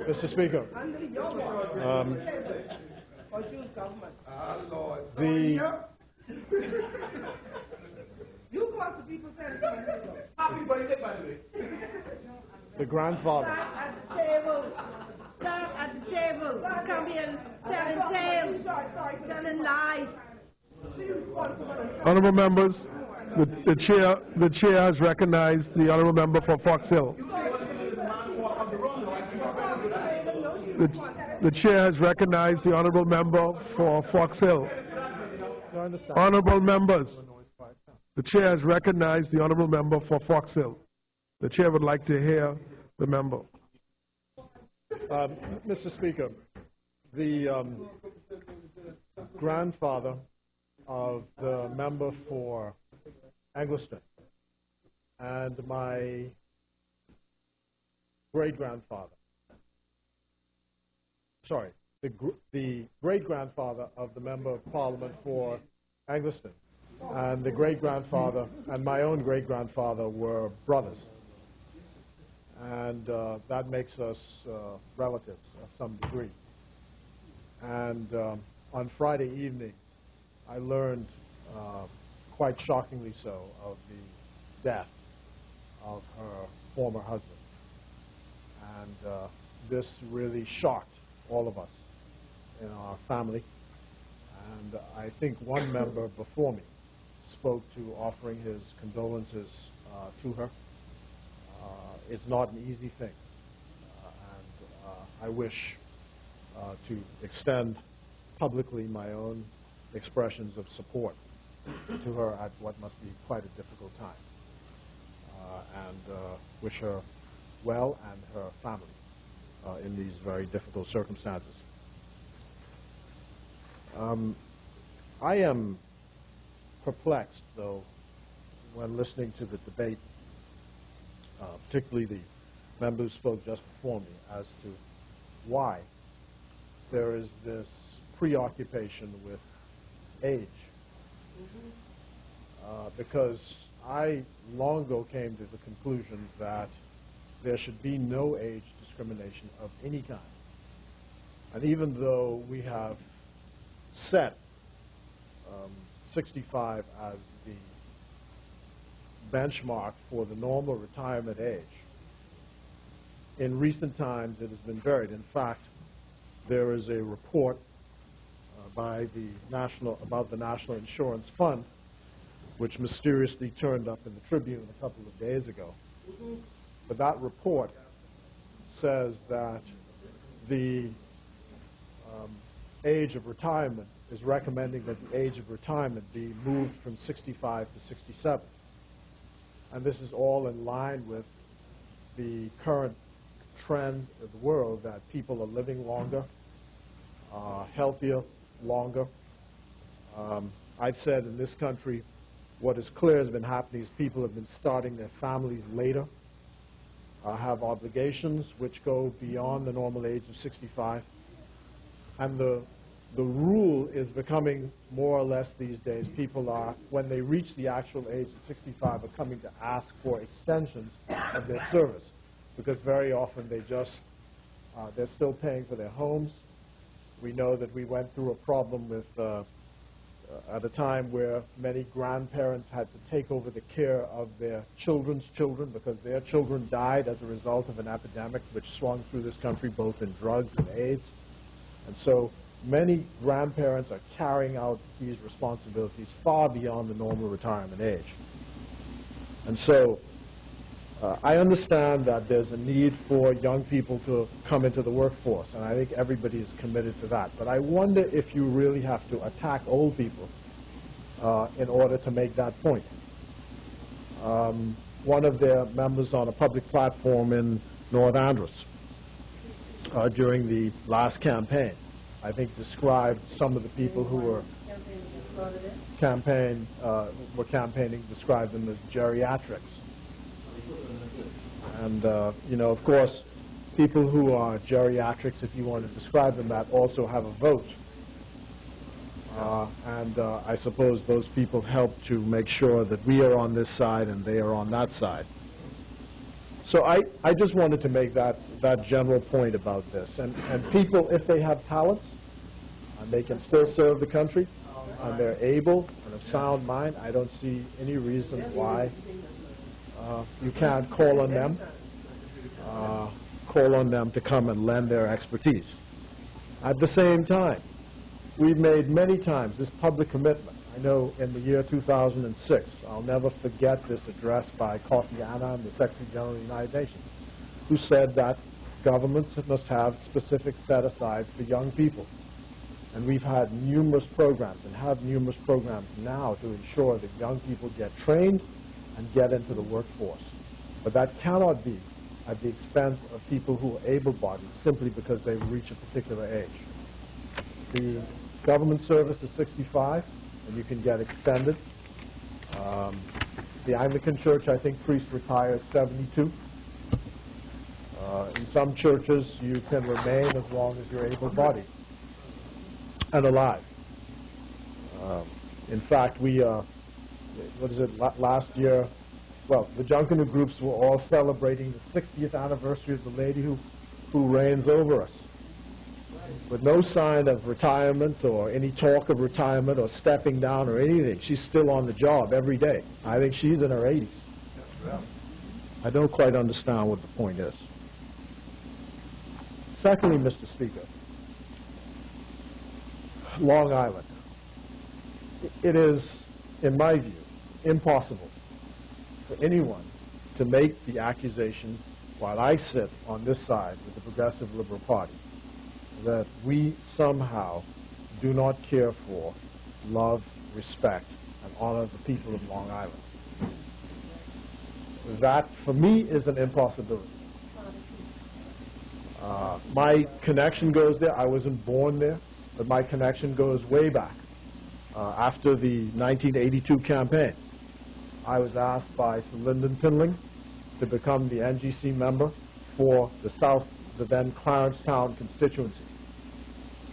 Mr. Speaker, the grandfather. Stop at the table. Come here telling tales, telling lies. Honourable members, the chair has recognized the honourable member for Fox Hill. The chair has recognized the honourable member for Fox Hill. Honourable members, the chair has recognized the honourable member for Fox Hill. The chair would like to hear the member. Mr. Speaker, the grandfather of the member for Angliston and my great-grandfather, sorry, the great-grandfather of the member of Parliament for Angliston and the great-grandfather and my own great-grandfather were brothers. And that makes us relatives of some degree. And on Friday evening, I learned, quite shockingly so, of the death of her former husband. And this really shocked all of us in our family. And I think one member before me spoke to offering his condolences to her. It's not an easy thing, and I wish to extend publicly my own expressions of support to her at what must be quite a difficult time, and wish her well and her family in these very difficult circumstances. I am perplexed, though, when listening to the debate, particularly the member who spoke just before me, as to why there is this preoccupation with age. Because I long ago came to the conclusion that there should be no age discrimination of any kind. And even though we have set 65 as the benchmark for the normal retirement age, in recent times it has been varied. In fact, there is a report by the about the National Insurance Fund, which mysteriously turned up in the Tribune a couple of days ago. But that report says that the age of retirement is recommending that the age of retirement be moved from 65 to 67. And this is all in line with the current trend of the world that people are living longer, healthier, longer. I've said in this country, what is clear has been happening is people have been starting their families later, have obligations which go beyond the normal age of 65. And the rule is becoming more or less these days, people are, when they reach the actual age of 65, are coming to ask for extensions of their service, because very often they just, they're still paying for their homes. We know that we went through a problem with, at a time where many grandparents had to take over the care of their children's children because their children died as a result of an epidemic which swung through this country both in drugs and AIDS. And so many grandparents are carrying out these responsibilities far beyond the normal retirement age. And so I understand that there's a need for young people to come into the workforce, and I think everybody is committed to that. But I wonder if you really have to attack old people in order to make that point. One of their members on a public platform in North Andros during the last campaign, I think, described some of the people who were campaigning, described them as geriatrics. And, you know, of course, people who are geriatrics, if you want to describe them that, also have a vote. And I suppose those people help to make sure that we are on this side and they are on that side. So I just wanted to make that general point about this. And people, if they have talents, and they can still serve the country, and they're able and of sound mind, I don't see any reason why you can't call on them to come and lend their expertise. At the same time, we've made many times this public commitment. I know in the year 2006, I'll never forget this address by Kofi Annan, the Secretary General of the United Nations, who said that governments must have specific set-asides for young people. And we've had numerous programs and have numerous programs now to ensure that young people get trained and get into the workforce. But that cannot be at the expense of people who are able-bodied simply because they reach a particular age. The government service is 65, and you can get extended. The Anglican Church, I think priests retire at 72. In some churches, you can remain as long as you're able-bodied and alive. In fact, we, last year, well, the Junkanoo groups were all celebrating the 60th anniversary of the lady who reigns over us. With no sign of retirement or any talk of retirement or stepping down or anything. She's still on the job every day. I think she's in her 80s. I don't quite understand what the point is. Secondly, Mr. Speaker, Long Island. It is, in my view, impossible for anyone to make the accusation while I sit on this side with the Progressive Liberal Party that we somehow do not care for, love, respect, and honor the people of Long Island. That, for me, is an impossibility. My connection goes there. I wasn't born there, but my connection goes way back. After the 1982 campaign, I was asked by Sir Lyndon Pinling to become the NGC member for the then Clarence-Town constituency.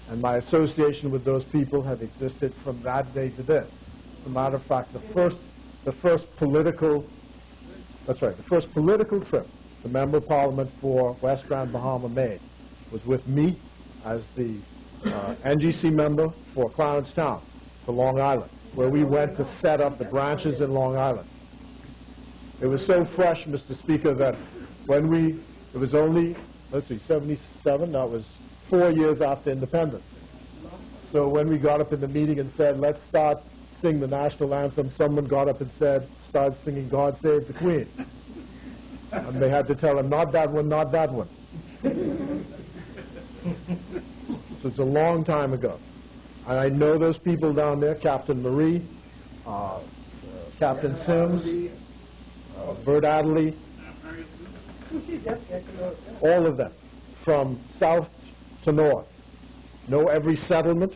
And my association with those people have existed from that day to this. As a matter of fact, the first political trip the Member of Parliament for West Grand Bahama made was with me as the NGC member for Clarence-Town, for Long Island, where we went to set up the branches in Long Island. It was so fresh, Mr. Speaker, that it was only, 77, that was 4 years after independence. So when we got up in the meeting and said, let's start singing the national anthem, someone got up and said, start singing God Save the Queen. And they had to tell him, not that one, not that one. So it's a long time ago. And I know those people down there, Captain Marie, Captain Sims, Bert Adderley, all of them, from south to north, know every settlement,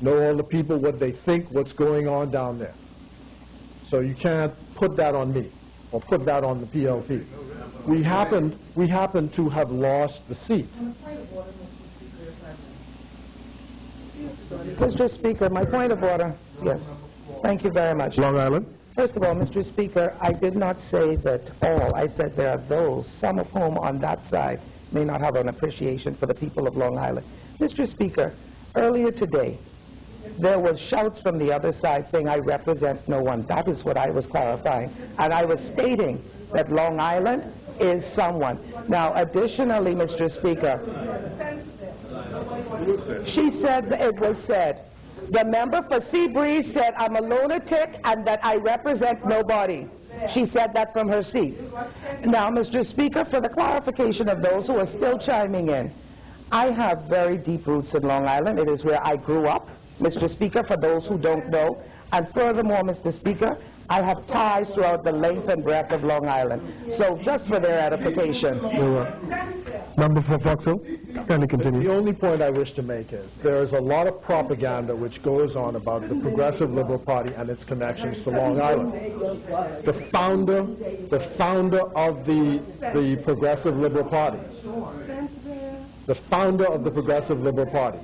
know all the people, what they think, what's going on down there. So you can't put that on me or put that on the PLP. We happen to have lost the seat. Mr. Speaker, my point of order. Yes. Thank you very much. Long Island. First of all, Mr. Speaker, I did not say that all. I said there are those, some of whom on that side may not have an appreciation for the people of Long Island. Mr. Speaker, earlier today, there was shouts from the other side saying, I represent no one. That is what I was clarifying. And I was stating that Long Island is someone. Now, additionally, Mr. Speaker, she said, it was said, the member for Seabreeze said, I'm a lunatic and that I represent nobody. She said that from her seat. Now, Mr. Speaker, for the clarification of those who are still chiming in, I have very deep roots in Long Island. It is where I grew up, Mr. Speaker, for those who don't know. And furthermore, Mr. Speaker, I have ties throughout the length and breadth of Long Island. So just for their edification. Member for Fox Hill, kindly continue. The only point I wish to make is there is a lot of propaganda which goes on about the Progressive Liberal Party and its connections to Long Island. The founder of the Progressive Liberal Party, the founder of the Progressive Liberal Party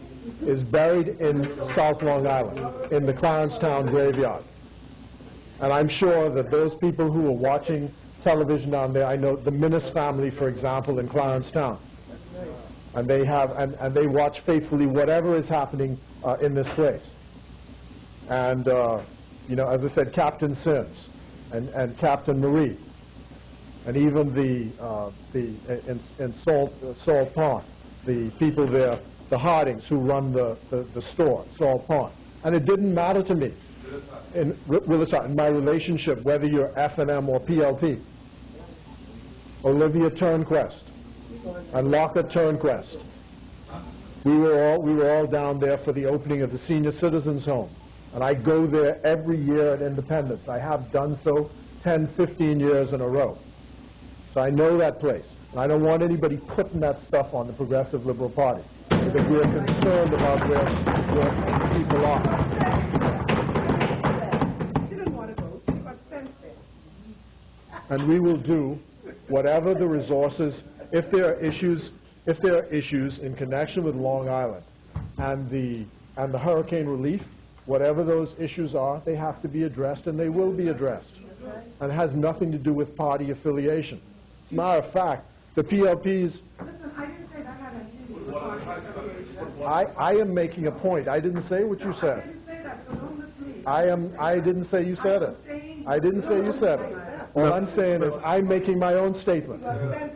is buried in South Long Island, in the Clarence-Town graveyard. And I'm sure that those people who are watching television down there. I know the Minnis family, for example, in Clarence Town. And they have, and they watch faithfully whatever is happening in this place. And, you know, as I said, Captain Sims and Captain Marie, and even in Salt Pond, the people there, the Hardings who run the store, Salt Pond. And it didn't matter to me in my relationship, whether you're F&M or PLP. Olivia Turnquest and Lockhart Turnquest. We were all down there for the opening of the senior citizens home. And I go there every year at Independence. I have done so 10, 15 years in a row. So I know that place. And I don't want anybody putting that stuff on the Progressive Liberal Party, because we are concerned about where people are. And we will do whatever the resources, if there are issues in connection with Long Island and the hurricane relief, whatever those issues are, they have to be addressed, and they will be addressed. And it has nothing to do with party affiliation. As a matter of fact, the PLPs... Listen, I didn't say that had anything to do with party affiliation. I am making a point. I didn't say what you said. I didn't say that, so don't mislead. I didn't say you said it. I didn't say you said it. All I'm saying is I'm making my own statement.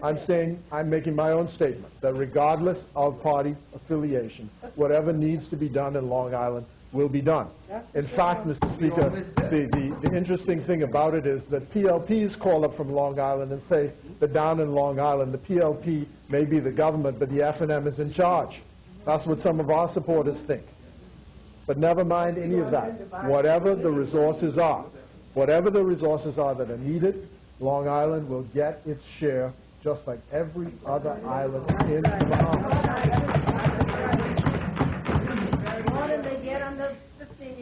I'm making my own statement that regardless of party affiliation, whatever needs to be done in Long Island will be done. In fact, Mr. Speaker, the interesting thing about it is that PLPs call up from Long Island and say that down in Long Island, the PLP may be the government, but the F&M is in charge. That's what some of our supporters think. But never mind any of that. Whatever the resources are that are needed, Long Island will get its share just like every other island in the Bahamas.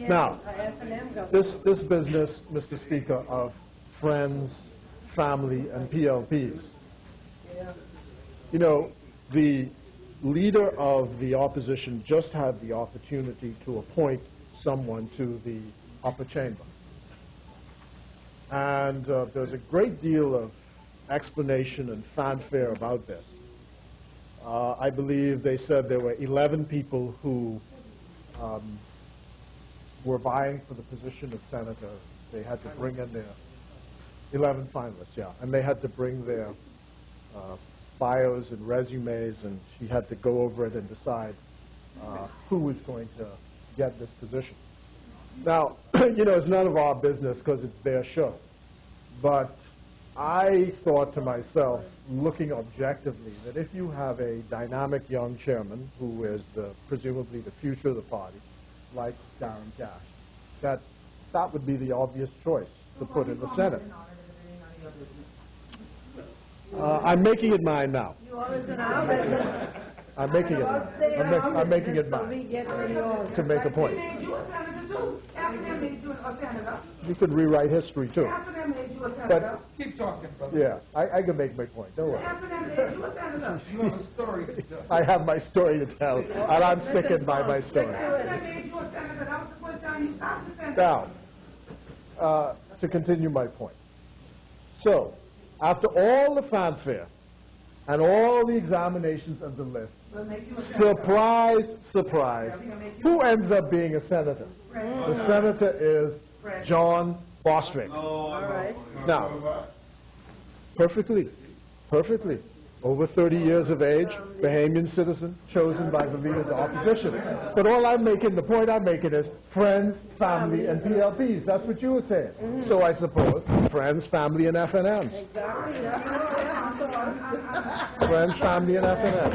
Now, this business, Mr. Speaker, of friends, family, and PLPs, you know, the leader of the opposition just had the opportunity to appoint someone to the upper chamber. And there's a great deal of explanation and fanfare about this. I believe they said there were 11 people who were vying for the position of senator. They had to bring in their 11 finalists, yeah, and they had to bring their bios and resumes, and she had to go over it and decide who was going to get this position. Now, you know, it's none of our business because it's their show. But I thought to myself, looking objectively, that if you have a dynamic young chairman who is presumably the future of the party, like Darren Cash, that would be the obvious choice to put in the Senate. I'm making it mine now. I'm making it mine. I'm making it mine to make a point. You could rewrite history too. But Keep talking, brother. yeah, I can make my point. Don't worry. You have a story to tell. I have my story to tell, and I'm sticking by my story. Now, to continue my point. So, after all the fanfare and all the examinations of the list, surprise, surprise, who ends up being a senator? The senator is John Bostwick. Now, perfectly, over 30 years of age, Bahamian citizen, chosen by the leader of the opposition. But all I'm making, the point I'm making is friends, family, and PLPs. That's what you were saying. So I suppose friends, family, and FNMs. Friends, family, and FNMs.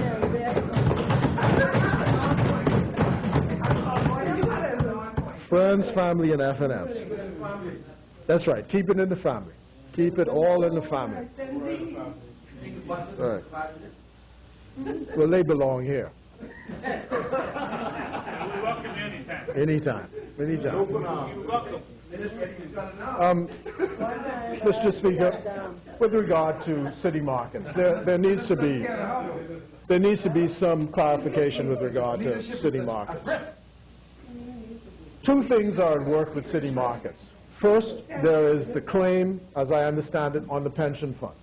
Friends, family, and FNMs. That's right. Keep it in the family. Keep it all in the family. Right. Well, they belong here. Anytime. Mr. Speaker, with regard to city markets, there needs to be some clarification with regard to city markets. Two things are at work with city markets. First, there is the claim, as I understand it, on the pension fund.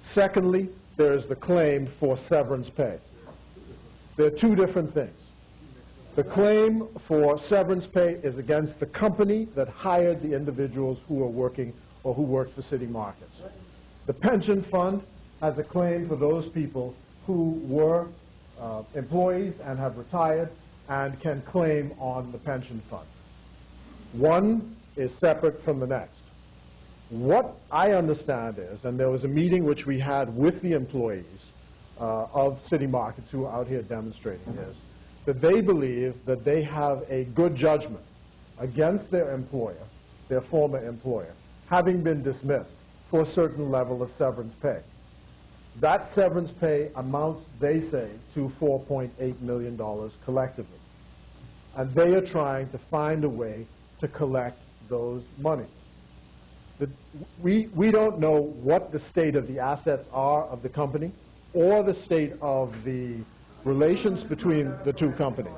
Secondly, there is the claim for severance pay. They're two different things. The claim for severance pay is against the company that hired the individuals who are working or who work for city markets. The pension fund has a claim for those people who were employees and have retired and can claim on the pension fund. One is separate from the next. What I understand is, and there was a meeting which we had with the employees of city markets who are out here demonstrating this, that they believe that they have a good judgment against their employer, their former employer, having been dismissed for a certain level of severance pay. That severance pay amounts, they say, to $4.8 million collectively. And they are trying to find a way to collect those monies. We don't know what the state of the assets are of the company or the state of the relations between the two companies.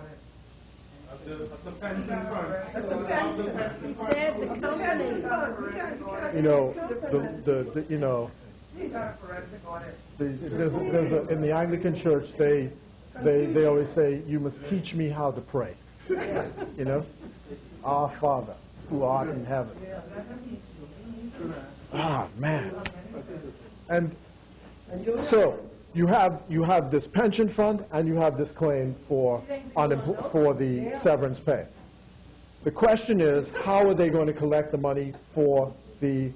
You know, in the Anglican Church, they always say, you must teach me how to pray. You know, our Father who art in heaven. Ah, man. And so you have this pension fund and you have this claim for the severance pay. The question is, how are they going to collect the money for the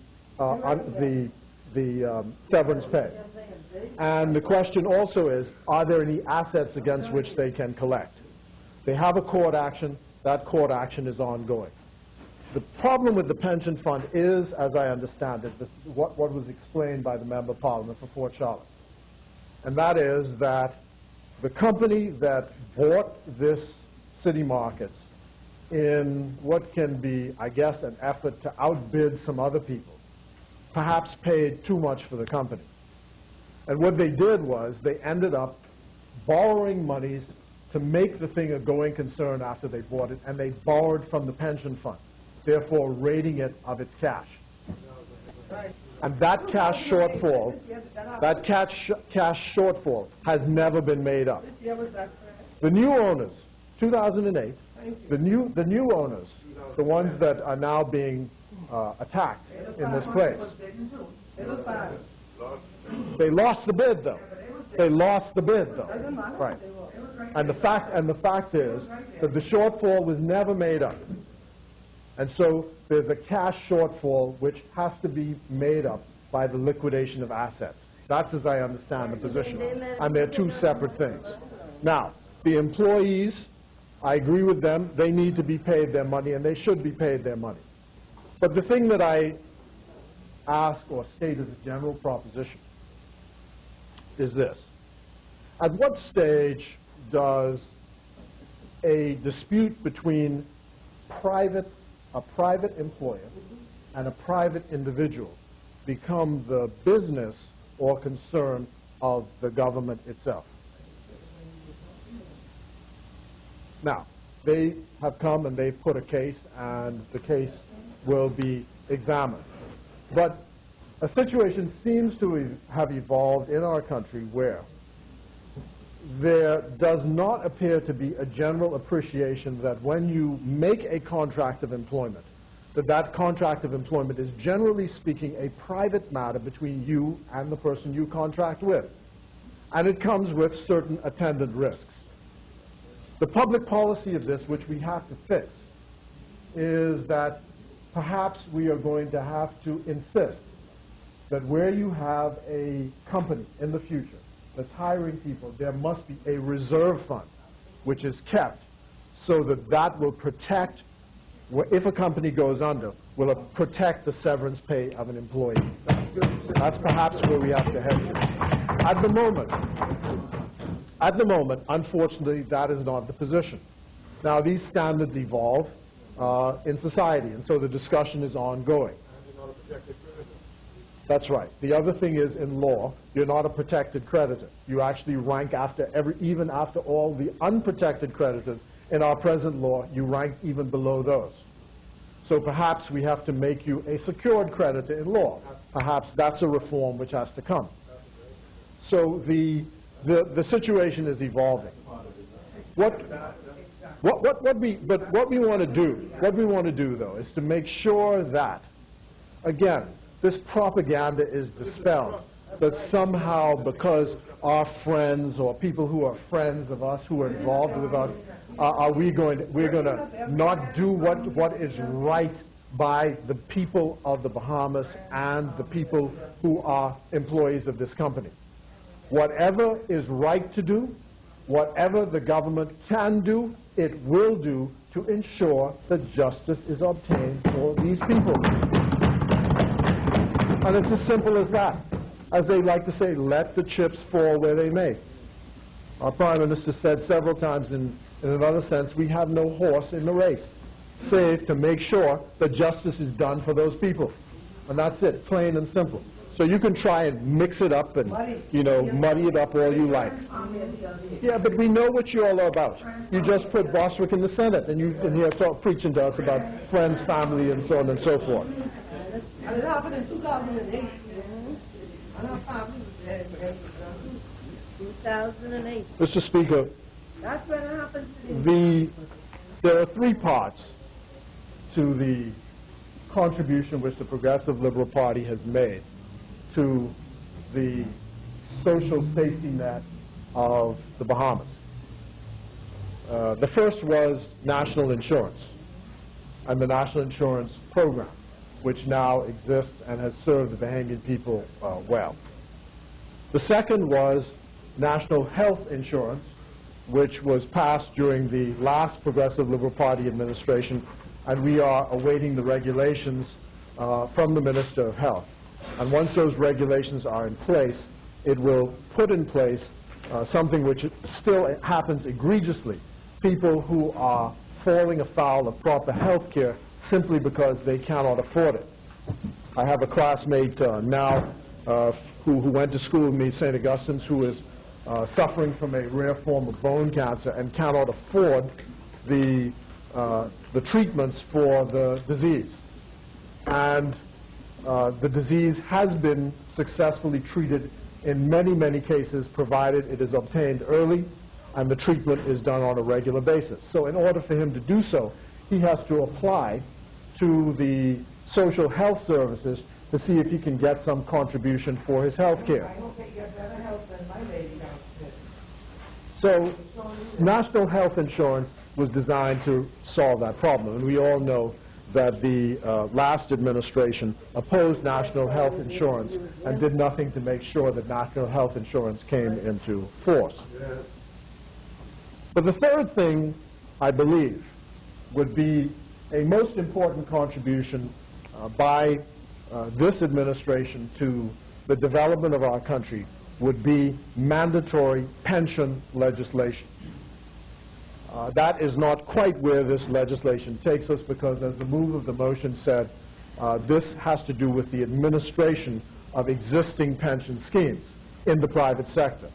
severance pay? And the question also is, are there any assets against which they can collect? They have a court action. That court action is ongoing. The problem with the pension fund is, as I understand it, what was explained by the Member of Parliament for Fort Charlotte. And that is that the company that bought this city markets in what can be, I guess, an effort to outbid some other people, perhaps paid too much for the company. And what they did was they ended up borrowing monies to make the thing a going concern after they bought it, and they borrowed from the pension fund, therefore raiding it of its cash. And that cash shortfall, has never been made up. The new owners, 2008, the new owners, the ones that are now being attacked in this place, they lost the bid, though. They lost the bid, though. Right. And the fact is that the shortfall was never made up. And so there's a cash shortfall which has to be made up by the liquidation of assets. That's as I understand the position. And they're two separate things. Now, the employees, I agree with them, they need to be paid their money, and they should be paid their money. But the thing that I ask or state as a general proposition is this. At what stage does a dispute between a private employer and a private individual become the business or concern of the government itself? Now, they have come and they've put a case, and the case will be examined. But a situation seems to have evolved in our country where there does not appear to be a general appreciation that when you make a contract of employment, that contract of employment is, generally speaking, a private matter between you and the person you contract with. And it comes with certain attendant risks. The public policy of this, which we have to fix, is that perhaps we are going to have to insist that where you have a company in the future that's hiring people, there must be a reserve fund which is kept so that that will protect, if a company goes under, will it protect the severance pay of an employee. That's perhaps where we have to head to. At the moment, unfortunately, that is not the position. Now, these standards evolve in society, and so the discussion is ongoing. That's right. The other thing is, in law, you're not a protected creditor. You actually rank after even after all the unprotected creditors in our present law, you rank even below those. So perhaps we have to make you a secured creditor in law. Perhaps that's a reform which has to come. So the situation is evolving. What we want to do though is to make sure that, again, this propaganda is dispelled, that somehow because our friends or people who are friends of us, who are involved with us, we're going to not do what is right by the people of the Bahamas and the people who are employees of this company. Whatever is right to do, whatever the government can do, it will do to ensure that justice is obtained for these people. And it's as simple as that. As they like to say, let the chips fall where they may. Our Prime Minister said several times in another sense, we have no horse in the race, save to make sure that justice is done for those people. And that's it, plain and simple. So you can try and mix it up and, muddy it up all you like. Yeah, but we know what you all are about. You just put Bostwick in the Senate, and you're preaching to us about friends, family, and so on and so forth. And it happened in 2008. 2008. Mr. Speaker, That's when it happened. There are three parts to the contribution which the Progressive Liberal Party has made to the social safety net of the Bahamas. The first was national insurance and the national insurance program, which now exists and has served the Bahamian people well. The second was national health insurance, which was passed during the last Progressive Liberal Party administration, and we are awaiting the regulations from the Minister of Health. And once those regulations are in place, it will put in place something which still happens egregiously. People who are falling afoul of proper health care simply because they cannot afford it. I have a classmate now who went to school with me, St. Augustine's, who is suffering from a rare form of bone cancer and cannot afford the treatments for the disease. And the disease has been successfully treated in many, many cases, provided it is obtained early and the treatment is done on a regular basis. So in order for him to do so, he has to apply to the social health services to see if he can get some contribution for his health care. So national health insurance was designed to solve that problem, and we all know that the last administration opposed national health insurance and did nothing to make sure that national health insurance came into force. But the third thing, I believe, would be a most important contribution by this administration to the development of our country would be mandatory pension legislation. That is not quite where this legislation takes us because, as the move of the motion said, this has to do with the administration of existing pension schemes in the private sector.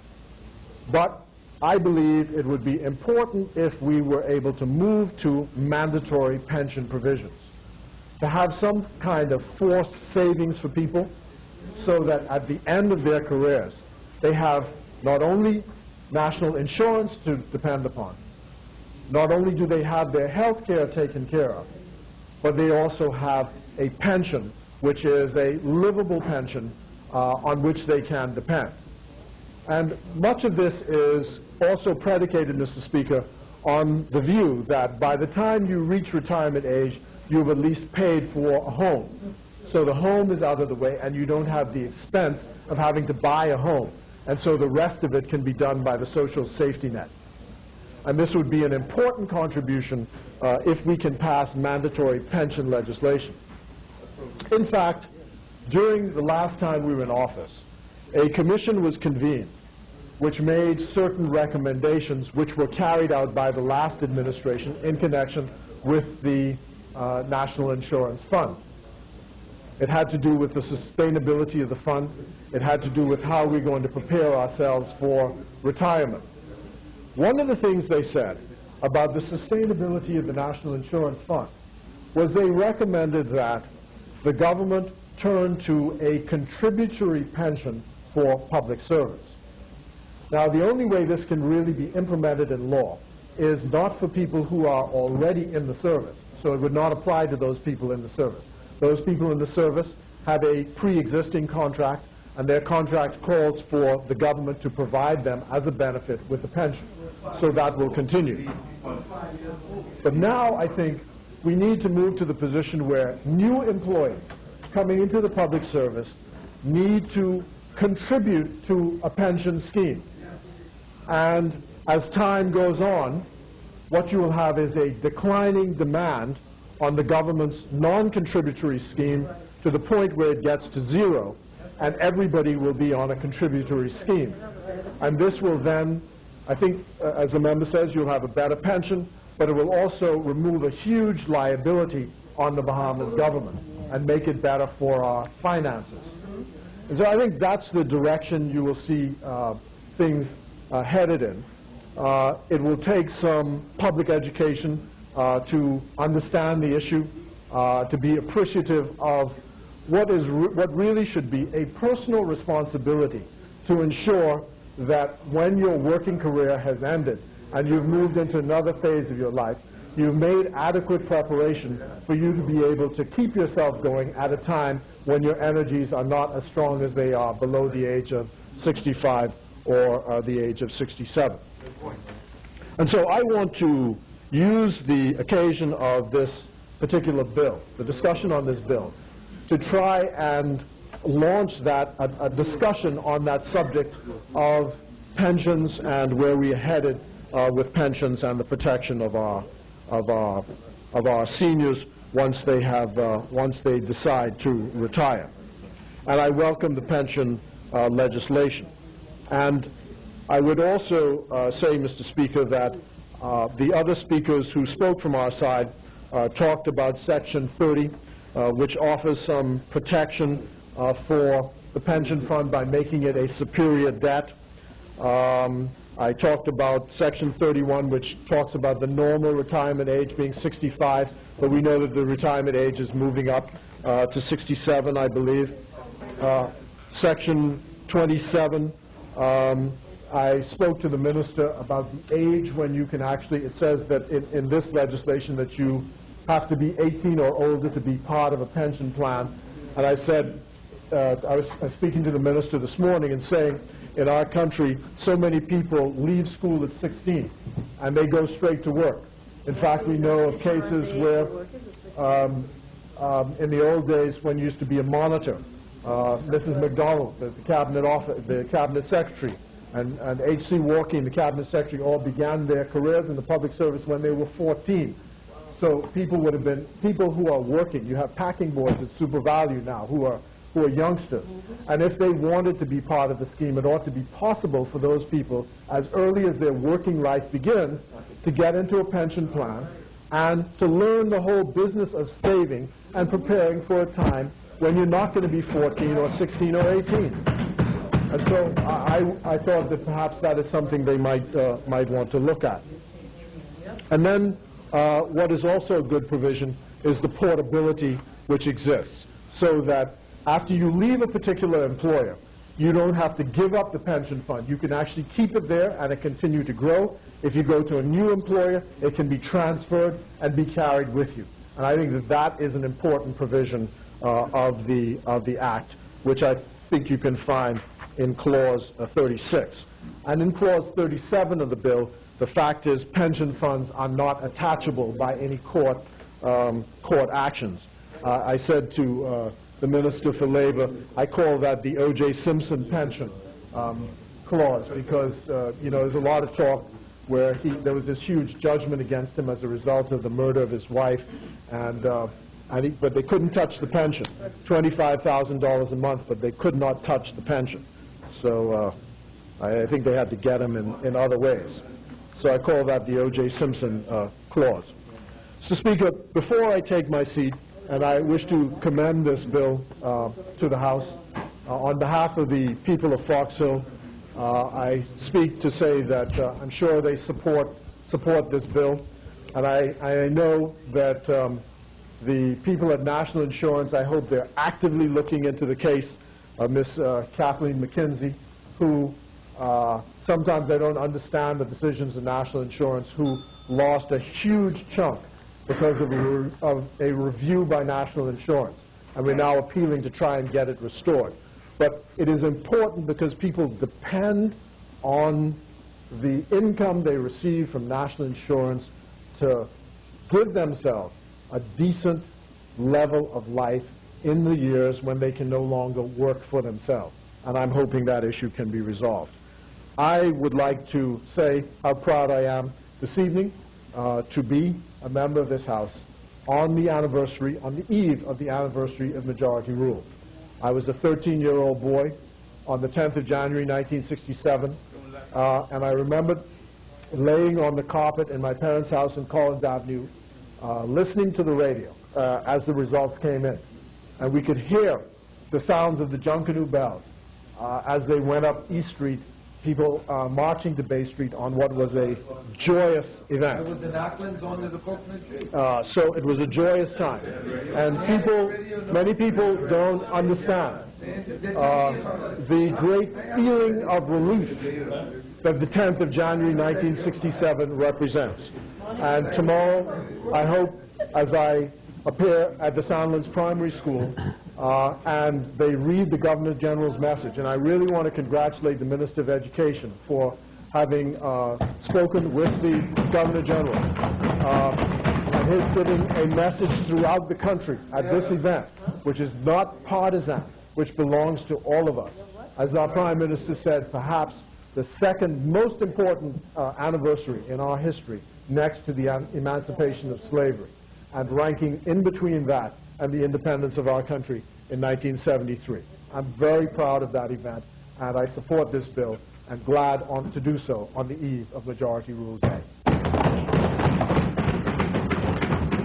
But I believe it would be important if we were able to move to mandatory pension provisions, to have some kind of forced savings for people so that at the end of their careers they have not only national insurance to depend upon, not only do they have their health care taken care of, but they also have a pension, which is a livable pension on which they can depend. And much of this is also predicated, Mr. Speaker, on the view that by the time you reach retirement age, you've at least paid for a home. So the home is out of the way, and you don't have the expense of having to buy a home. And so the rest of it can be done by the social safety net. And this would be an important contribution if we can pass mandatory pension legislation. In fact, during the last time we were in office, a commission was convened which made certain recommendations which were carried out by the last administration in connection with the National Insurance Fund. It had to do with the sustainability of the fund. It had to do with how we're going to prepare ourselves for retirement. One of the things they said about the sustainability of the National Insurance Fund was they recommended that the government turn to a contributory pension for public service. Now, the only way this can really be implemented in law is not for people who are already in the service. So it would not apply to those people in the service. Those people in the service have a pre-existing contract, and their contract calls for the government to provide them as a benefit with the pension. So that will continue. But now I think we need to move to the position where new employees coming into the public service need to contribute to a pension scheme. And as time goes on, what you will have is a declining demand on the government's non-contributory scheme to the point where it gets to zero, and everybody will be on a contributory scheme. And this will then, I think, as the member says, you'll have a better pension, but it will also remove a huge liability on the Bahamas government and make it better for our finances. And so I think that's the direction you will see things headed in. It will take some public education to understand the issue, to be appreciative of what really should be a personal responsibility to ensure that when your working career has ended and you've moved into another phase of your life, you've made adequate preparation for you to be able to keep yourself going at a time when your energies are not as strong as they are below the age of 65 or the age of 67. And so I want to use the occasion of this particular bill, the discussion on this bill, to try and launch a discussion on that subject of pensions and where we are headed with pensions and the protection of our seniors once they decide to retire. And I welcome the pension legislation. And I would also say, Mr. Speaker, that the other speakers who spoke from our side talked about Section 30, which offers some protection for the pension fund by making it a superior debt. I talked about Section 31, which talks about the normal retirement age being 65, but we know that the retirement age is moving up to 67, I believe. Section 27, I spoke to the minister about the age when you can actually, it says that in this legislation that you have to be 18 or older to be part of a pension plan. And I said, I was speaking to the minister this morning and saying, in our country, so many people leave school at 16 and they go straight to work. In fact, we know of cases where in the old days when you used to be a monitor, Mrs. McDonald, the cabinet secretary, and H.C. Walking, the cabinet secretary, all began their careers in the public service when they were 14. So people would have been, people who are working, you have packing boys at Super Value now who are youngsters. And if they wanted to be part of the scheme, it ought to be possible for those people, as early as their working life begins, to get into a pension plan and to learn the whole business of saving and preparing for a time when you're not going to be 14 or 16 or 18. And so I thought that perhaps that is something they might want to look at. And then what is also a good provision is the portability which exists, so that after you leave a particular employer, you don't have to give up the pension fund. You can actually keep it there and it continue to grow. If you go to a new employer, it can be transferred and be carried with you. And I think that that is an important provision of the Act, which I think you can find in Clause 36. And in Clause 37 of the bill, the fact is pension funds are not attachable by any court actions. I said to the Minister for Labor, I call that the O.J. Simpson pension clause, because there's a lot of talk where there was this huge judgment against him as a result of the murder of his wife, but they couldn't touch the pension, $25,000 a month, but they could not touch the pension. So I think they had to get him in other ways. So I call that the O.J. Simpson clause. Mr. Speaker, before I take my seat, and I wish to commend this bill to the House. On behalf of the people of Fox Hill, I speak to say that I'm sure they support this bill, and I know that The people at National Insurance, I hope they're actively looking into the case of Miss Kathleen McKenzie, who sometimes I don't understand the decisions of National Insurance, who lost a huge chunk because of a review by National Insurance. And we're now appealing to try and get it restored. But it is important because people depend on the income they receive from National Insurance to give themselves a decent level of life in the years when they can no longer work for themselves. And I'm hoping that issue can be resolved. I would like to say how proud I am this evening to be a member of this House on the anniversary, on the eve of the anniversary of majority rule. I was a 13-year-old boy on the 10th of January, 1967, and I remember laying on the carpet in my parents' house in Collins Avenue, listening to the radio as the results came in. And we could hear the sounds of the Junkanoo bells as they went up East Street, people marching to Bay Street on what was a joyous event. I was in Acklands on the Coconut Tree. So it was a joyous time. And many people don't understand the great feeling of relief that the 10th of January 1967 represents. And tomorrow, I hope, as I appear at the Sandlands Primary School, and they read the Governor General's message, and I really want to congratulate the Minister of Education for having spoken with the Governor General, and his giving a message throughout the country at this event, which is not partisan, which belongs to all of us. As our Prime Minister said, perhaps the second most important anniversary in our history, next to the emancipation of slavery, and ranking in between that and the independence of our country in 1973. I'm very proud of that event, and I support this bill, and glad to do so on the eve of Majority Rule Day.